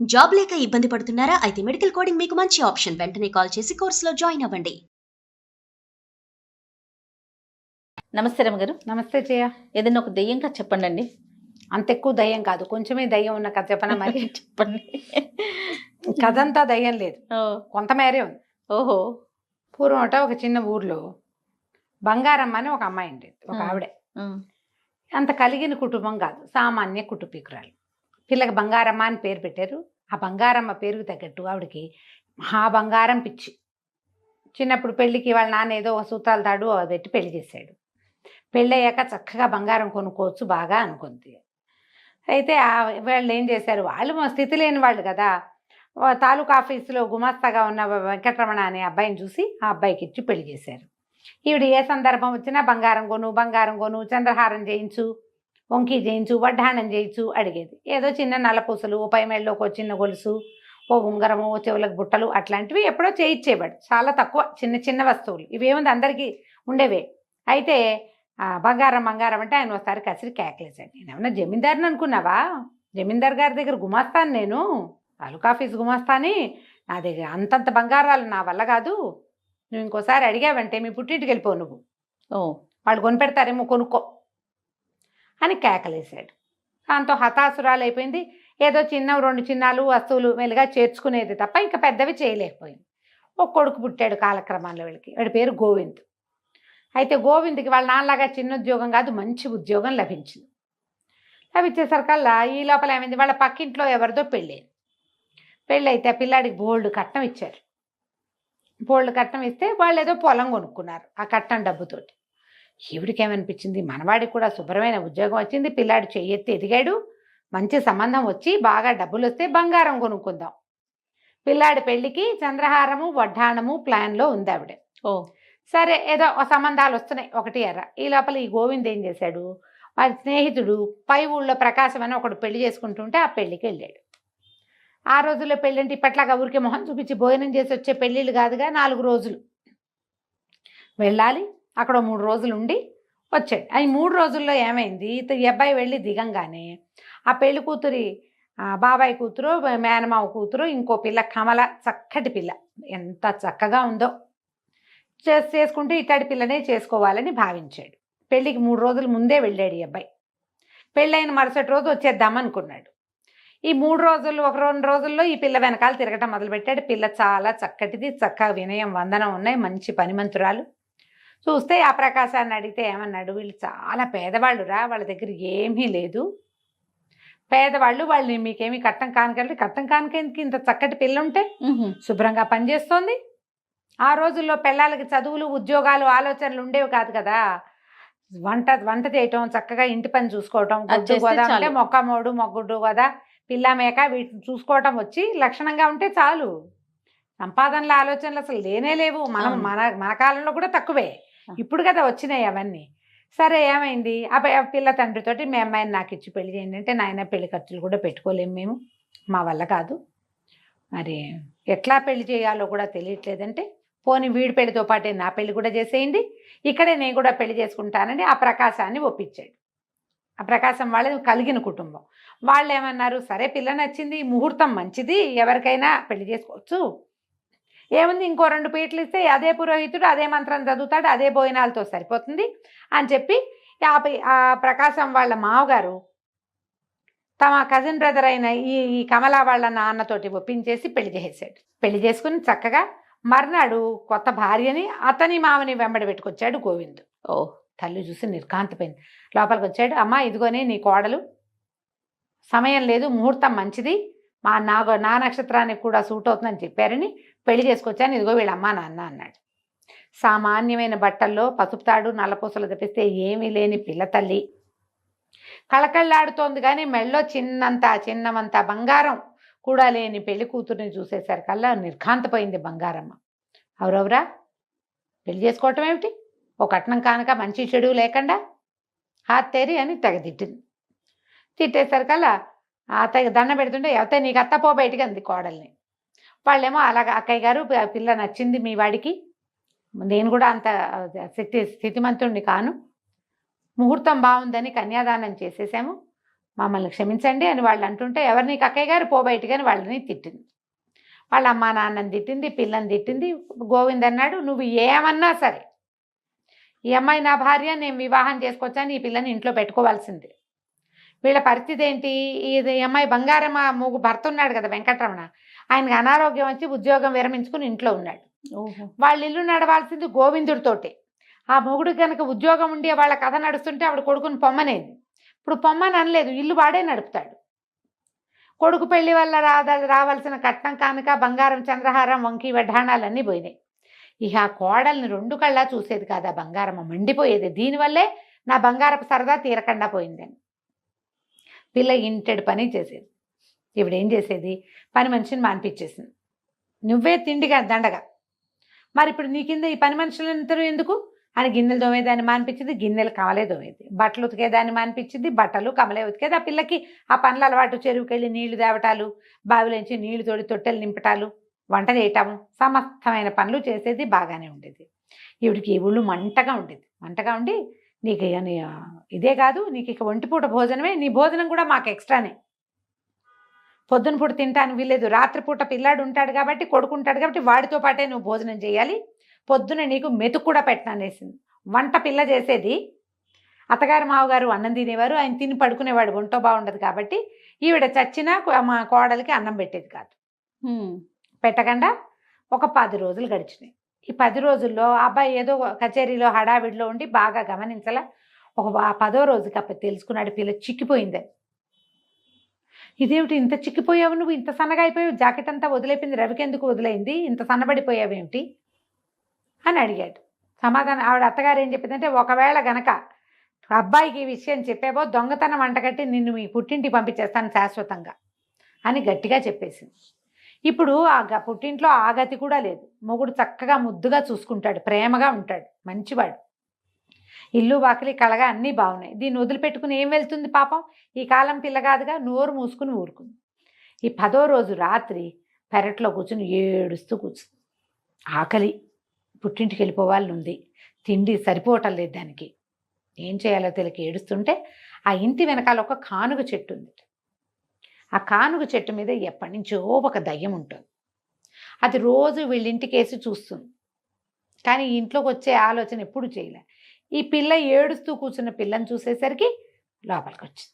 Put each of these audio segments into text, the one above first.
Job లేక ఇబ్బంది పడుతున్నారా? అయితే మెడికల్ కోడింగ్ మీకు మంచి ఆప్షన్. వెంటనే కాల్ చేసి కోర్సులో జాయిన్ అవ్వండి. నమస్తే రమగారు. నమస్తే జయ. ఏదైనా ఒక దెయ్యం కథ చెప్పండి. అంత ఎక్కువ దయ్యం కాదు, కొంచెమే దయ్యం ఉన్న కథ చెప్పనా మరి? చెప్పండి. కథ అంతా దయ్యం లేదు, కొంతమేరే ఉంది. ఓహో. పూర్వం ఒక చిన్న ఊర్లో బంగారమ్మ అని ఒక అమ్మాయి ఉండేది, ఒక ఆవిడ. అంత కలిగిన కుటుంబం కాదు, సామాన్య కుటుంబీకురాలు. పిల్లకి బంగారమ్మ అని పేరు పెట్టారు. ఆ బంగారమ్మ పేరుకు తగ్గట్టు ఆవిడకి మహా బంగారం పిచ్చి. చిన్నప్పుడు పెళ్ళికి వాళ్ళ నాన్న ఏదో ఒక సూత్రాలు తాడు అది పెట్టి పెళ్లి చేశాడు. పెళ్ళయ్యాక చక్కగా బంగారం కొనుక్కోవచ్చు బాగా అనుకుంది. అయితే వాళ్ళు ఏం చేశారు, వాళ్ళు మా స్థితి లేని వాళ్ళు కదా, తాలూకా ఆఫీసులో గుమాస్తాగా ఉన్న వెంకటరమణ అనే అబ్బాయిని చూసి ఆ అబ్బాయికి ఇచ్చి పెళ్లి చేశారు. ఈవిడ ఏ సందర్భం వచ్చినా బంగారం కొను, చంద్రహారం చేయించు, వంకి చేయించు, వడ్డాణం చేయించు అడిగేది. ఏదో చిన్న నల్లపూసలు, ఓ పైమేళ్ళలోకి ఒక చిన్న గొలుసు, ఓ ఉంగరము, ఓ చెవులకు బుట్టలు అట్లాంటివి ఎప్పుడో చేయించేవాడు. చాలా తక్కువ, చిన్న చిన్న వస్తువులు. ఇవేముంది అందరికీ ఉండేవే. అయితే బంగారం అంటే ఆయన ఒకసారి కసిరి కేకలేశాడు. నేనేమన్నా జమీందారుని అనుకున్నావా? జమీందార్ గారి దగ్గర గుమాస్తాను నేను, తాలూకా ఆఫీస్ గుమాస్తాని. నా దగ్గర అంతంత బంగారాలు నా వల్ల కాదు. నువ్వు ఇంకోసారి అడిగావంటే మీ పుట్టింటికి వెళ్ళిపో, నువ్వు వాళ్ళు కొనిపెడతారేమో, కొనుక్కో అని కేకలేశాడు. దాంతో హతాసురాలు అయిపోయింది. ఏదో చిన్న 2 చిన్నాలు వస్తువులు మెల్లిగా చేర్చుకునేది తప్ప ఇంకా పెద్దవి చేయలేకపోయింది. ఒక కొడుకు పుట్టాడు కాలక్రమంలో వీళ్ళకి. వాడి పేరు గోవింద్. అయితే గోవింద్కి వాళ్ళ నాన్నలాగా చిన్న ఉద్యోగం కాదు, మంచి ఉద్యోగం లభించింది. లభించేసరికల్లా ఈ లోపల ఏమైంది, వాళ్ళ పక్కింట్లో ఎవరిదో పెళ్ళైతే ఆ పిల్లాడికి బోల్డ్ కట్నం ఇచ్చారు. బోల్డ్ కట్నం ఇస్తే వాళ్ళు ఏదో పొలం కొనుక్కున్నారు ఆ కట్నం డబ్బుతోటి. ఈవిడికి ఏమనిపించింది, మనవాడికి కూడా శుభ్రమైన ఉద్యోగం వచ్చింది, పిల్లాడు చెయ్యెత్తి ఎదిగాడు, మంచి సంబంధం వచ్చి బాగా డబ్బులు వస్తే బంగారం కొనుక్కుందాం. పిల్లాడి పెళ్లికి చంద్రహారము, వడ్డాణము ప్లాన్లో ఉంది ఆవిడ. సరే, ఏదో సంబంధాలు వస్తున్నాయి ఒకటి ఎర్ర. ఈ లోపల ఈ గోవింద్ ఏం చేశాడు, వాడి స్నేహితుడు పై ఊళ్ళో ప్రకాశం అని ఒకడు పెళ్లి చేసుకుంటుంటే ఆ పెళ్లికి వెళ్ళాడు. ఆ రోజుల్లో పెళ్ళంటే ఇప్పట్లాగా ఊరికే మొహం చూపించి భోజనం చేసి వచ్చే పెళ్ళిళ్ళు కాదుగా, 4 రోజులు వెళ్ళాలి. అక్కడ 3 రోజులు ఉండి వచ్చాడు. ఈ 3 రోజుల్లో ఏమైంది, ఈ అబ్బాయి వెళ్ళి దిగంగానే ఆ పెళ్లి కూతురి బాబాయ్ కూతురు, మేనమావ కూతురు, ఇంకో పిల్ల కమల, చక్కటి పిల్ల, ఎంత చక్కగా ఉందో, చేసుకుంటే ఇట్లాంటి పిల్లనే చేసుకోవాలని భావించాడు. పెళ్ళికి 3 రోజుల ముందే వెళ్ళాడు ఈ అబ్బాయి. పెళ్ళైన మరుసటి రోజు వచ్చేద్దామనుకున్నాడు. ఈ 3 రోజులు, 2 రోజుల్లో ఈ పిల్ల వెనకాల తిరగటం మొదలుపెట్టాడు. పిల్ల చాలా చక్కటిది, చక్కగా వినయం వందనం ఉన్నాయి, మంచి పనిమంతురాలు. చూస్తే ఆ ప్రకాశాన్ని అడిగితే ఏమన్నాడు, వీళ్ళు చాలా పేదవాళ్ళురా, వాళ్ళ దగ్గర ఏమీ లేదు, పేదవాళ్ళు, వాళ్ళు మీకేమీ కట్టం కానుకంటే, కట్టం కానుకేందుకు ఇంత చక్కటి పిల్ల ఉంటే శుభ్రంగా పనిచేస్తోంది. ఆ రోజుల్లో పిల్లలకి చదువులు, ఉద్యోగాలు, ఆలోచనలు ఉండేవి కాదు కదా. వంట చేయటం, చక్కగా ఇంటి పని చూసుకోవటం, గుడ్డు గోదా అంటే మొక్కమోడు, మొగ్గుడ్డు గోదా, పిల్ల మేక వీటిని చూసుకోవటం వచ్చి లక్షణంగా ఉంటే చాలు. సంపాదనల ఆలోచనలు అసలు లేనే లేవు. మన కాలంలో కూడా తక్కువే, ఇప్పుడు కదా వచ్చినాయి అవన్నీ. సరే, ఏమైంది, ఆ పిల్ల తండ్రితోటి మీ అమ్మాయిని నాకు ఇచ్చి పెళ్లి చేయండి అంటే, నాయన పెళ్లి ఖర్చులు కూడా పెట్టుకోలేము మేము, మా వల్ల కాదు, మరి ఎట్లా పెళ్లి చేయాలో కూడా తెలియట్లేదంటే, పోనీ వీడి పెళ్లితో పాటే నా పెళ్లి కూడా చేసేయండి, ఇక్కడే నేను కూడా పెళ్లి చేసుకుంటానని ఆ ప్రకాశాన్ని ఒప్పించాడు. ఆ ప్రకాశం వాళ్ళది కలిగిన కుటుంబం. వాళ్ళు ఏమన్నారు, సరే పిల్ల నచ్చింది, ముహూర్తం మంచిది, ఎవరికైనా పెళ్లి చేసుకోవచ్చు, ఏముంది, ఇంకో 2 పీటలు ఇస్తే అదే పురోహితుడు అదే మంత్రం చదువుతాడు, అదే భోజనాలతో సరిపోతుంది అని చెప్పి ఆ ప్రకాశం వాళ్ళ మావగారు తమ కజిన్ బ్రదర్ అయిన ఈ కమల వాళ్ళ నాన్నతోటి ఒప్పించేసి పెళ్లి చేసేసాడు. పెళ్లి చేసుకుని చక్కగా మర్నాడు కొత్త భార్యని, అతని మామని వెంబడి పెట్టుకొచ్చాడు గోవింద్. తల్లి చూసి నిర్ఘాంతపోయింది. లోపలికి వచ్చాడు, అమ్మ ఇదిగోనే నీ కోడలు, సమయం లేదు, ముహూర్తం మంచిది, నా నక్షత్రానికి కూడా సూట్ అవుతుందని చెప్పారని పెళ్లి చేసుకొచ్చాను, ఇదిగో వీళ్ళ అమ్మా నాన్న అన్నాడు. సామాన్యమైన బట్టల్లో పసుపు తాడు, నల్లపూసలు తెప్పిస్తే ఏమీ లేని పిల్ల తల్లి కళకళ్ళాడుతోంది, కానీ మెళ్ళో చిన్నమంత బంగారం కూడా లేని పెళ్లి కూతుర్ని చూసేసరికల్లా నిర్ఘాంతపోయింది బంగారమ్మ. ఎవరెవరా పెళ్లి చేసుకోవటం ఏమిటి, ఓ కట్నం కానుక మంచి చెడు లేకుండా హాత్తేరి అని తెగదిట్టింది. తిట్టేసరికల్లా అత్తయ్య దండం పెడుతుంటే, ఎవతే నీకు అత్త పో బయటికి అంది కోడల్ని. వాళ్ళేమో అలాగా, అక్కయ్య గారు పిల్ల నచ్చింది మీ వాడికి, నేను కూడా అంత స్థితిమంతుణ్ణి కాను, ముహూర్తం బాగుందని కన్యాదానం చేసేసాము, మమ్మల్ని క్షమించండి అని వాళ్ళు అంటుంటే, ఎవరు నీకు అక్కయ్య గారు పో బయటికి అని వాళ్ళని తిట్టింది. వాళ్ళ అమ్మా నాన్నని తిట్టింది, పిల్లని తిట్టింది. గోవింద్ అన్నాడు, నువ్వు ఏమన్నా సరే ఈ అమ్మాయి నా భార్య, నేను వివాహం చేసుకొచ్చాను, ఈ పిల్లని ఇంట్లో పెట్టుకోవాల్సిందే. వీళ్ళ పరిస్థితి ఏంటి, ఇది ఈ అమ్మాయి బంగారం భర్త ఉన్నాడు కదా వెంకటరమణ, ఆయనకి అనారోగ్యం వచ్చి ఉద్యోగం విరమించుకుని ఇంట్లో ఉన్నాడు. వాళ్ళ ఇల్లు నడవాల్సింది గోవిందుడితోటే. ఆ మొగుడు కనుక ఉద్యోగం ఉండి వాళ్ళ కథ నడుస్తుంటే ఆవిడ కొడుకుని పొమ్మనేది. ఇప్పుడు పొమ్మని అనలేదు, ఇల్లు వాడే నడుపుతాడు. కొడుకు పెళ్లి వల్ల రావాల్సిన కట్నం కానుక, బంగారం, చంద్రహారం, వంకి వడ్డాణాలన్నీ పోయినాయి. ఇక ఆ కోడల్ని 2 కళ్ళా చూసేది కాదు, ఆ బంగారం మండిపోయేది. దీనివల్లే నా బంగారపు సరదా తీరకుండా పోయిందని. పిల్ల ఇంటెడు పని చేసేది. ఇవిడేం చేసేది, పని మనిషిని మానిపించేసింది. నువ్వే తిండిగా దండగా, మరి ఇప్పుడు నీ కింద ఈ పని మనుషులందరూ ఎందుకు అని గిన్నెలు దోమేదాన్ని మానిపించింది, గిన్నెలు కమలే దోమేది. బట్టలు ఉతికేదాన్ని మానిపించింది, బట్టలు కమలే ఉతికేది. ఆ పిల్లకి ఆ పనుల అలవాటు, చెరువుకెళ్ళి నీళ్లు తేవటాలు, బావిలోంచి నీళ్లు తోడి తొట్టెలు నింపటాలు, వంట చేయటము, సమస్తమైన పనులు చేసేది. బాగానే ఉండేది. ఈవిడికి ఊళ్ళు మంటగా ఉండేది. మంటగా ఉండి, నీకు ఇదే కాదు, నీకు ఇక ఒంటిపూట భోజనమే, నీ భోజనం కూడా మాకు ఎక్స్ట్రానే. పొద్దున పూట తింటాను వీలేదు, రాత్రిపూట పిల్లాడు ఉంటాడు కాబట్టి, కొడుకుంటాడు కాబట్టి వాడితో పాటే నువ్వు భోజనం చేయాలి. పొద్దున నీకు మెతుకు కూడా పెట్టననేసింది. వంట పిల్ల చేసేది, అత్తగారు మావగారు అన్నం తినేవారు, ఆయన తిని పడుకునేవాడు, ఒంటో బాగుండదు కాబట్టి. ఈవిడ చచ్చినా మా కోడలికి అన్నం పెట్టేది కాదు. పెట్టకుండా ఒక 10 రోజులు గడిచినాయి. ఈ 10 రోజుల్లో అబ్బాయి ఏదో కచేరీలో హడావిడిలో ఉండి బాగా గమనించలా. ఒక 10వ రోజుకి అప్పుడు తెలుసుకున్నాడు పిల్ల చిక్కిపోయిందని. ఇదేమిటి ఇంత చిక్కిపోయావు, నువ్వు ఇంత సన్నగా అయిపోయావు, జాకెట్ అంతా వదిలేపింది, రవికి ఎందుకు వదిలేయింది, ఇంత సన్నబడిపోయావేమిటి అని అడిగాడు. సమాధానం ఆవిడ అత్తగారు ఏం చెప్పిందంటే, ఒకవేళ గనక అబ్బాయికి ఈ విషయం చెప్పావో దొంగతనం వంటగట్టి నిన్ను మీ పుట్టింటికి పంపించేస్తాను శాశ్వతంగా అని గట్టిగా చెప్పేసింది. ఇప్పుడు ఆ పుట్టింట్లో ఆ గతి కూడా లేదు. మొగుడు చక్కగా ముద్దుగా చూసుకుంటాడు, ప్రేమగా ఉంటాడు, మంచివాడు, ఇల్లు వాకిలి కళగా అన్నీ బాగున్నాయి. దీన్ని వదిలిపెట్టుకుని ఏం వెళ్తుంది పాపం, ఈ కాలం పిల్ల కాదుగా, నోరు మూసుకుని ఊరుకుంది. ఈ 10వ రోజు రాత్రి పెరట్లో కూర్చుని ఏడుస్తూ కూర్చుంది. ఆకలి, పుట్టింటికి వెళ్ళిపోవాలని ఉంది, తిండి సరిపోవటం లేదు దానికి, ఏం చేయాలో తెలియక ఏడుస్తుంటే ఆ ఇంటి వెనకాల ఒక కానుగ చెట్టు ఉంది. ఆ కానుగ చెట్టు మీద ఎప్పటి నుంచో ఒక దయ్యం ఉంటుంది. అది రోజు వీళ్ళింటికి వేసి చూస్తుంది, కానీ ఇంట్లోకి వచ్చే ఆలోచన ఎప్పుడు చేయలే. ఈ పిల్ల ఏడుస్తూ కూర్చున్న పిల్లని చూసేసరికి లోపలికి వచ్చింది.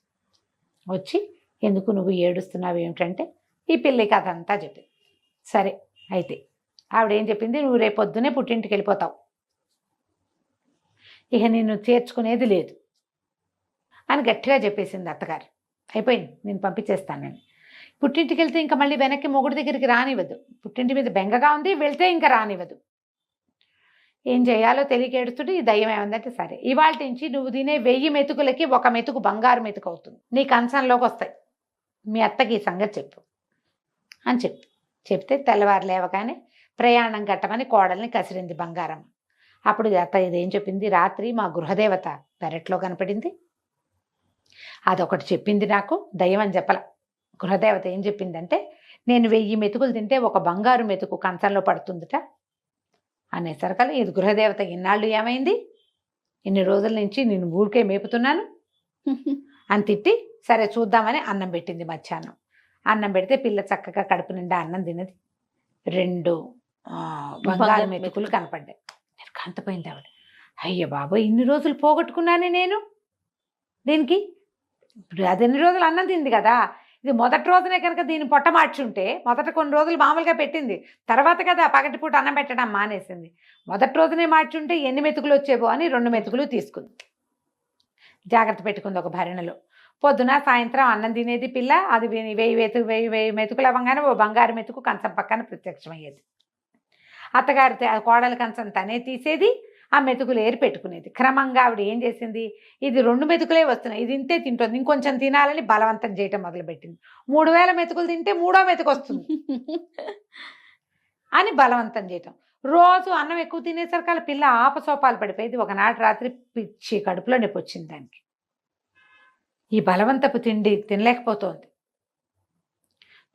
వచ్చి, ఎందుకు నువ్వు ఏడుస్తున్నావు ఏమిటంటే ఈ పిల్లకి అదంతా చెప్పింది. సరే అయితే ఆవిడేం చెప్పింది, నువ్వు రేపు పొద్దునే పుట్టింటికి వెళ్ళిపోతావు, ఇక నిన్ను చేర్చుకునేది లేదు అని గట్టిగా చెప్పేసింది అత్తగారు. అయిపోయింది, నేను పంపించేస్తానని. పుట్టింటికి వెళ్తే ఇంకా మళ్ళీ వెనక్కి మొగుడి దగ్గరికి రానివ్వదు. పుట్టింటి మీద బెంగగా ఉంది, వెళ్తే ఇంకా రానివ్వదు. ఏం చేయాలో తెలియక ఏడుస్తుంటే ఈ దయ్యం ఏమందంటే, సరే ఇవాళ నుంచి నువ్వు తినే 1000 మెతుకులకి 1 మెతుకు బంగారు మెతుకు అవుతుంది, నీ కంచంలోకి వస్తాయి, మీ అత్తకి ఈ సంగతి చెప్పు అని చెప్తే తెల్లవారు లేవగానే ప్రయాణం కట్టమని కోడల్ని కసిరింది బంగారం. అప్పుడు అత్త ఇదేం చెప్పింది, రాత్రి మా గృహదేవత పెరట్లో కనపడింది, అదొకటి చెప్పింది నాకు, దయ్యం అని చెప్పల. గృహదేవత ఏం చెప్పిందంటే, నేను 1000 మెతుకులు తింటే 1 బంగారు మెతుకు కంచంలో పడుతుందిట అనేసరికల్లా, ఇది గృహదేవత ఇన్నాళ్ళు ఏమైంది, ఇన్ని రోజుల నుంచి నేను ఊరికే మేపుతున్నాను అని తిట్టి, సరే చూద్దామని అన్నం పెట్టింది. మధ్యాహ్నం అన్నం పెడితే పిల్ల చక్కగా కడుపు నిండా అన్నం తినది. 2 బంగారు మెతుకులు కనపడ్డాయి. కంతపోయింది ఆవిడ. అయ్య బాబోయ్, ఇన్ని రోజులు పోగొట్టుకున్నానే నేను దీనికి. ఇప్పుడు అది ఎన్ని రోజులు అన్నం తింది కదా, ఇది మొదటి రోజునే కనుక దీన్ని పొట్ట మార్చుంటే, మొదట కొన్ని రోజులు మామూలుగా పెట్టింది, తర్వాత కదా పగటిపూట అన్నం పెట్టడం మానేసింది. మొదటి రోజునే మార్చుంటే ఎన్ని మెతుకులు వచ్చేవో అని 2 మెతుకులు తీసుకుంది, జాగ్రత్త పెట్టుకుంది ఒక భరణలో. పొద్దున సాయంత్రం అన్నం తినేది పిల్ల. అది 1000 మెతుకులు అవ్వగానే 1 బంగారు మెతుకు కంచం పక్కన ప్రత్యక్షమయ్యేది. అత్తగారి కోడల కంచం తనే తీసేది, ఆ మెతుకులు ఏరి పెట్టుకునేది. క్రమంగా ఆవిడ ఏం చేసింది, ఇది 2 మెతుకులే వస్తున్నాయి, ఇది ఇంతే తింటుంది, ఇంకొంచెం తినాలని బలవంతం చేయటం మొదలుపెట్టింది. 3000 మెతుకులు తింటే 3వ మెతుకు వస్తుంది అని బలవంతం చేయటం. రోజు అన్నం ఎక్కువ తినేసరికి పిల్ల ఆపసోపాలు పడిపోయేది. ఒకనాటి రాత్రి పిచ్చి కడుపులో నొప్పి వచ్చింది దానికి. ఈ బలవంతపు తిండి తినలేకపోతోంది.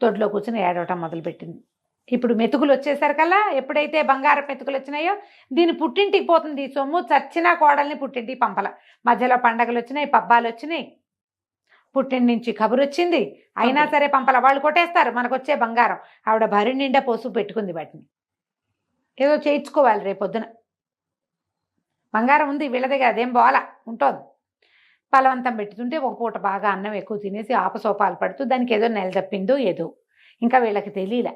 తొడ్లో కూర్చొని ఏడవటం మొదలుపెట్టింది. ఇప్పుడు మెతుకులు వచ్చేసరికల్లా, ఎప్పుడైతే బంగారం మెతుకులు వచ్చినాయో దీని పుట్టింటికి పోతుంది. సొమ్ము చచ్చినా కోడల్ని పుట్టింటికి పంపల. మధ్యలో పండగలు వచ్చినాయి, పబ్బాలు వచ్చినాయి, పుట్టిన నుంచి కబురు వచ్చింది. అయినా సరే పంపల, వాళ్ళు కొట్టేస్తారు మనకు వచ్చే బంగారం. ఆవిడ భరి నిండా పసుపు పెట్టుకుంది వాటిని. ఏదో చేయించుకోవాలి రేపొద్దున. బంగారం ఉంది వీళ్ళ దగ్గర, అదేం బోల ఉంటుంది. బలవంతం పెట్టుతుంటే ఒక పూట బాగా అన్నం ఎక్కువ తినేసి ఆపసోపాలు పడుతూ దానికి ఏదో నెల తప్పిందో ఏదో. ఇంకా వీళ్ళకి తెలియలే.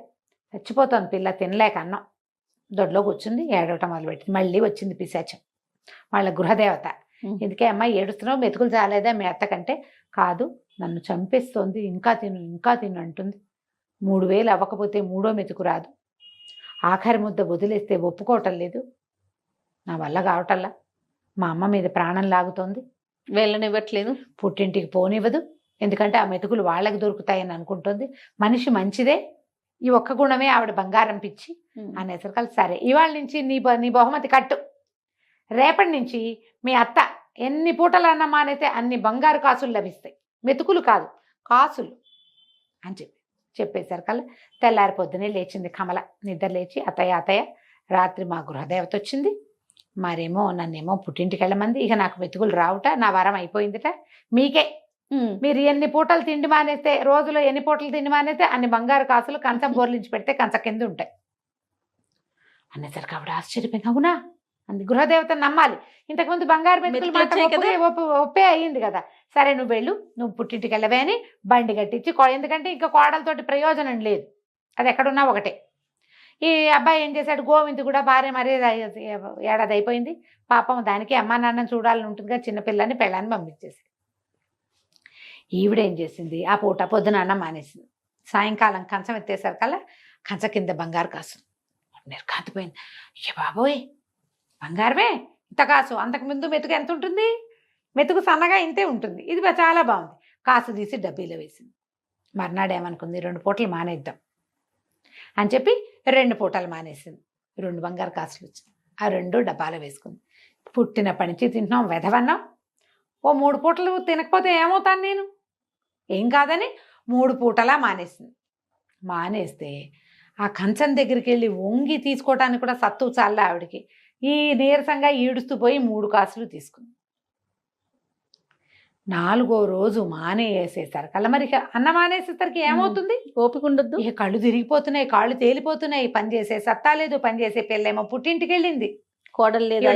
చచ్చిపోతుంది పిల్ల తినలేక అన్నం. దొడ్లో కూర్చుంది, ఏడవటం మొదలుపెట్టింది. మళ్ళీ వచ్చింది పిశాచం, వాళ్ళ గృహదేవత. ఎందుకే అమ్మాయి ఏడుస్తున్నావు, మెతుకులు చాలేదా మీ అత్తకంటే? కాదు, నన్ను చంపేస్తోంది, ఇంకా తిను ఇంకా తిను అంటుంది. 3000 అవ్వకపోతే 3వ మెతుకు రాదు. ఆఖరి ముద్ద వదిలేస్తే ఒప్పుకోవటం లేదు. నా వల్ల కావటల్లా. మా అమ్మ మీద ప్రాణం లాగుతోంది. వెళ్ళనివ్వట్లేదు, పుట్టింటికి పోనివ్వదు. ఎందుకంటే ఆ మెతుకులు వాళ్ళకి దొరుకుతాయని అనుకుంటుంది. మనిషి మంచిదే, ఈ ఒక్క గుణమే ఆవిడ బంగారం పిచ్చి అనేసరికి సరే ఇవాళ నుంచి నీ బహుమతి కట్టు. రేపటి నుంచి మీ అత్త ఎన్ని పూటలు అన్న మానైతే అన్ని బంగారు కాసులు లభిస్తాయి, మెతుకులు కాదు కాసులు అని చెప్పేసరికల్లా తెల్లారి పొద్దునే లేచింది కమల. నిద్ర లేచి అత్తయ్య రాత్రి మా గృహదేవత వచ్చింది, మరేమో నన్నేమో పుట్టింటికి వెళ్ళమంది. ఇక నాకు మెతుకులు రావుట, నా వరం అయిపోయిందిట. మీకే, మీరు ఎన్ని పూటలు తిండి మానేస్తే, రోజులో ఎన్ని పూటలు తిండి మానేస్తే అన్ని బంగారు కాసులు కంచం బోర్లించి పెడితే కంచ కింద ఉంటాయి అనేసరికి ఆవిడ ఆశ్చర్యపోయింది. అవునా అంది. గృహదేవతను నమ్మాలి. ఇంతకుముందు బంగారు మెతుకులు ఒప్పే అయ్యింది కదా. సరే నువ్వు వెళ్ళు, నువ్వు పుట్టింటికి వెళ్ళవే అని బండి కట్టించి, ఎందుకంటే ఇంకా కోడలతోటి ప్రయోజనం లేదు, అది ఎక్కడున్నా ఒకటే. ఈ అబ్బాయి ఏం చేశాడు, గోవింద్ కూడా భార్య మరీ ఏడాది అయిపోయింది పాపం, దానికి అమ్మా నాన్నని చూడాలని ఉంటుందిగా, చిన్నపిల్లని పెళ్ళాన్ని పంపించేసి. ఈవిడేం చేసింది, ఆ పూట పొద్దున అన్నం మానేసింది. సాయంకాలం కంచం ఎత్తేసరికల్లా కంచ కింద బంగారు కాసు. నిర్ఘాంతపోయింది. అయ్య బాబోయ్, బంగారమే ఇంత కాసు. అంతకుముందు మెతుకు ఎంత ఉంటుంది, మెతుకు సన్నగా ఇంతే ఉంటుంది, ఇది చాలా బాగుంది. కాసు తీసి డబ్బీలో వేసింది. మర్నాడు ఏమనుకుంది, 2 పూటలు మానేద్దాం అని చెప్పి 2 పూటలు మానేసింది. 2 బంగారు కాసులు వచ్చింది, ఆ 2 డబ్బాలో వేసుకుంది. పుట్టినప్పటి నుంచి తింటున్నాం వెధవన్నాం, ఓ 3 పూటలు తినకపోతే ఏమవుతాను నేను, ఏం కాదని 3 పూటలా మానేసింది. మానేస్తే ఆ కంచం దగ్గరికి వెళ్ళి వంగి తీసుకోవటానికి కూడా సత్తు చాలే ఆవిడికి. ఈ నీరసంగా ఈడుస్తూ పోయి 3 కాసులు తీసుకుంది. 4వ రోజు మానేసేసరికల్లా, మరి అన్న మానేసేసరికి ఏమవుతుంది, ఓపిక ఉండద్దు. ఇక కళ్ళు తిరిగిపోతున్నాయి, కాళ్ళు తేలిపోతున్నాయి, పని చేసే సత్తా లేదు. పని చేసే పిల్లేమో పుట్టింటికి వెళ్ళింది, కోడలు లేదు.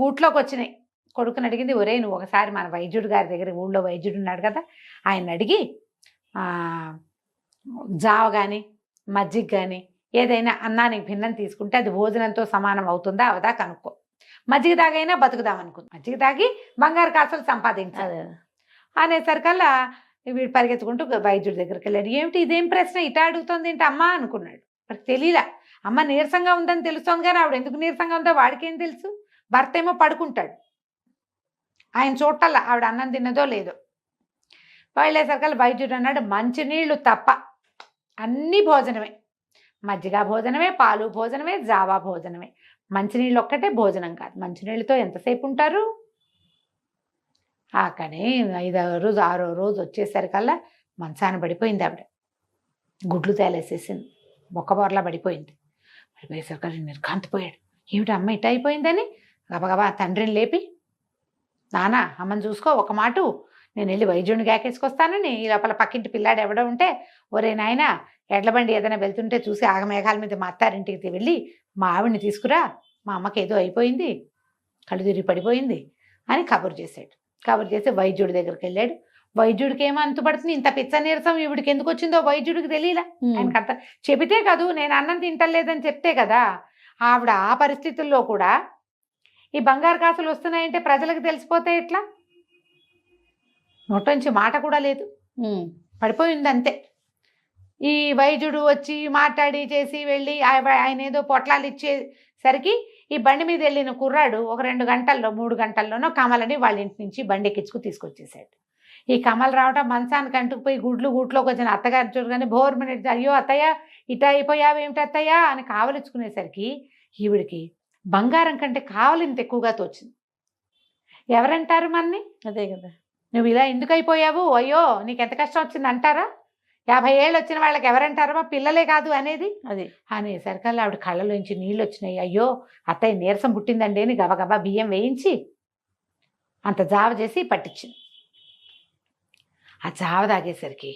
గూట్లోకి వచ్చినాయి. కొడుకుని అడిగింది, ఒరే నువ్వు ఒకసారి మన వైద్యుడు గారి దగ్గర, ఊళ్ళో వైద్యుడు ఉన్నాడు కదా, ఆయన అడిగి జావ కానీ మజ్జిగ కానీ ఏదైనా అన్నానికి భిన్నం తీసుకుంటే అది భోజనంతో సమానం అవుతుందా అవదా కనుక్కో. మజ్జిగ తాగైనా బతుకుదాం అనుకుంది, మజ్జిగ తాగి బంగారు కాసులు సంపాదించాలి అనేసరికల్లా వీడు పరిగెత్తుకుంటూ వైద్యుడి దగ్గరికి వెళ్ళాడు. ఏమిటి ఇదేం ప్రశ్న, ఇటా అడుగుతుంది ఏంటి అమ్మ అనుకున్నాడు. మరి తెలియలా, అమ్మ నీరసంగా ఉందని తెలుస్తోంది కానీ ఆవిడ ఎందుకు నీరసంగా ఉందో వాడికేం తెలుసు. భర్త ఏమో పడుకుంటాడు, ఆయన చూడటల్లా ఆవిడ అన్నం తిన్నదో లేదో. వెళ్ళేసరికల్లా వైద్యుడు అన్నాడు, మంచినీళ్ళు తప్ప అన్నీ భోజనమే, మజ్జిగ భోజనమే, పాలు భోజనమే, జావా భోజనమే, మంచినీళ్ళు ఒక్కటే భోజనం కాదు. మంచినీళ్ళతో ఎంతసేపు ఉంటారు. కానీ 5వ రోజు 6వ రోజు వచ్చేసరికల్లా మంచాన పడిపోయింది ఆవిడ. గుడ్లు తేలేసేసింది, బొక్కబోర్లా పడిపోయింది. పడిపోయేసరికల్లా నిర్ఘాంతపోయాడు. ఏమిటి అమ్మ ఇట అయిపోయిందని గబగబా తండ్రిని లేపి, నానా అమ్మని చూసుకో, ఒక మాట నేను వెళ్ళి వైద్యుడిని గాకేసుకొస్తానని. ఈ లోపల పక్కింటి పిల్లాడు ఎవడో ఉంటే, ఒరే నాయన ఎడ్ల బండి ఏదైనా వెళ్తుంటే చూసి ఆగమేఘాల మీద మా అత్తారింటికి వెళ్ళి మా ఆవిడ్ని తీసుకురా, మా అమ్మకి ఏదో అయిపోయింది, కళ్ళు తిరిగి పడిపోయింది అని కబురు చేశాడు. కబురు చేసి వైద్యుడి దగ్గరికి వెళ్ళాడు. వైద్యుడికి ఏమో అంతుపడుతుంది, ఇంత పిచ్చ నీరసం ఈవిడికి ఎందుకు వచ్చిందో వైద్యుడికి తెలియలా. ఆయనకు అర్థం చెబితే కదూ, నేను అన్నం తింటలేదని చెప్తే కదా. ఆవిడ ఆ పరిస్థితుల్లో కూడా ఈ బంగారు కాసులు వస్తున్నాయంటే ప్రజలకు తెలిసిపోతే ఎట్లా, నోట్లోంచి మాట కూడా లేదు, పడిపోయింది అంతే. ఈ వైద్యుడు వచ్చి మాట్లాడి చేసి వెళ్ళి ఆయన ఏదో పొట్లాలు ఇచ్చేసరికి ఈ బండి మీద వెళ్ళిన కుర్రాడు ఒక 2 గంటల్లో 3 గంటల్లోనో కమలని వాళ్ళ ఇంటి నుంచి బండి ఎక్కించుకు తీసుకొచ్చేసాడు. ఈ కమలు రావటం మంచానికి అంటుకుపోయి గూట్లోకి వచ్చిన అత్తగారు చూడగానే భోర్మని, అయ్యో అత్తయ్య ఇట అయిపోయావేమిటి అత్తయ్య అని కావలించుకునేసరికి ఈవిడికి బంగారం కంటే కావలింత ఎక్కువగా తోచింది. ఎవరంటారు మన్ని, అదే కదా, నువ్వు ఇలా ఎందుకు అయిపోయావు, అయ్యో నీకెంత కష్టం వచ్చింది అంటారా. 50 ఏళ్ళు వచ్చిన వాళ్ళకి ఎవరంటారో పిల్లలే కాదు అనేది. అది అనేసరికల్లా ఆవిడ కళ్ళలోంచి నీళ్ళు వచ్చినాయి. అయ్యో అత్తయ్య నీరసం పుట్టిందండి అని గబగబా బియ్యం వేయించి అంత జావ చేసి పట్టించింది. ఆ జావ తాగేసరికి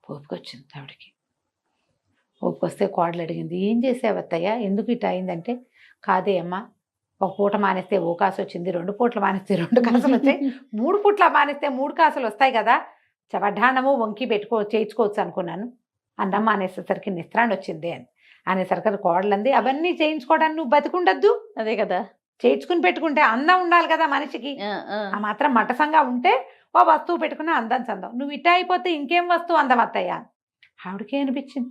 ఓపుకొచ్చింది ఆవిడకి. ఓపుకొస్తే కోడలు అడిగింది, ఏం చేసావు అత్తయ్య, ఎందుకు ఇట్లా అయిందంటే, కాదే అమ్మా, ఒక పూట మానేస్తే ఓ కాసు వచ్చింది, 2 పూటలు మానేస్తే 2 కాసులు వచ్చాయి, 3 పూట్ల మానేస్తే 3 కాసులు వస్తాయి కదా, వడ్డాణము వంకి చేయించుకోవచ్చు అనుకున్నాను, అన్నం మానేసేసరికి నిస్త్రాన్ని వచ్చింది అని అనేసరికి కోడలంది, అవన్నీ చేయించుకోవడానికి నువ్వు బతికుండద్దు, అదే కదా. చేయించుకుని పెట్టుకుంటే అందం ఉండాలి కదా మనిషికి, ఆ మాత్రం మటసంగా ఉంటే ఓ వస్తువు పెట్టుకున్న అందం చందం, నువ్వు ఇట్ట అయిపోతే ఇంకేం వస్తువు అందం అత్తయ్య. ఆవిడకే అనిపించింది.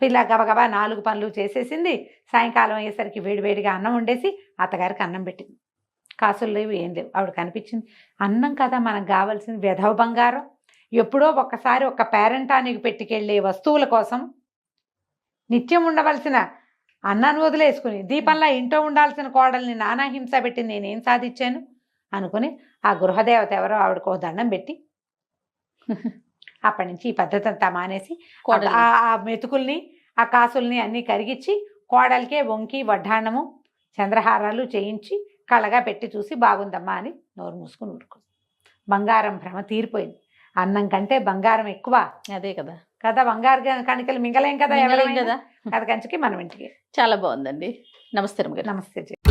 పిల్ల గబగబా 4 పనులు చేసేసింది. సాయంకాలం అయ్యేసరికి వేడివేడిగా అన్నం వండేసి అత్తగారికి అన్నం పెట్టింది. కాసులు లేవు, ఏం లేవు. ఆవిడకి అనిపించింది, అన్నం కదా మనకు కావాల్సింది, వెధవ బంగారం, ఎప్పుడో ఒక్కసారి ఒక పేరెంటానికి పెట్టుకెళ్ళే వస్తువుల కోసం నిత్యం ఉండవలసిన అన్నాన్ని వదిలేసుకుని దీపంలా ఇంట్లో ఉండాల్సిన కోడల్ని నానా హింస పెట్టి నేనేం సాధించాను అనుకుని ఆ గృహదేవత ఎవరో ఆవిడకో దండం పెట్టి అప్పటి నుంచి ఈ పద్ధతి అంతా మానేసి ఆ మెతుకుల్ని ఆ కాసుల్ని అన్నీ కరిగించి కోడలికే వంకి వడ్డాణము చంద్రహారాలు చేయించి కళగా పెట్టి చూసి బాగుందమ్మా అని నోరు మూసుకుని ఊరుకుంది. బంగారం భ్రమ తీరిపోయింది. అన్నం కంటే బంగారం ఎక్కువ. అదే కదా కదా, బంగారు కణికలు మింగలేం కదా, మింగలేం ఎవరైనా కదా. కథ కంచికి మనం ఇంటికి. చాలా బాగుందండి. నమస్తే రమ్య గారు. నమస్తే.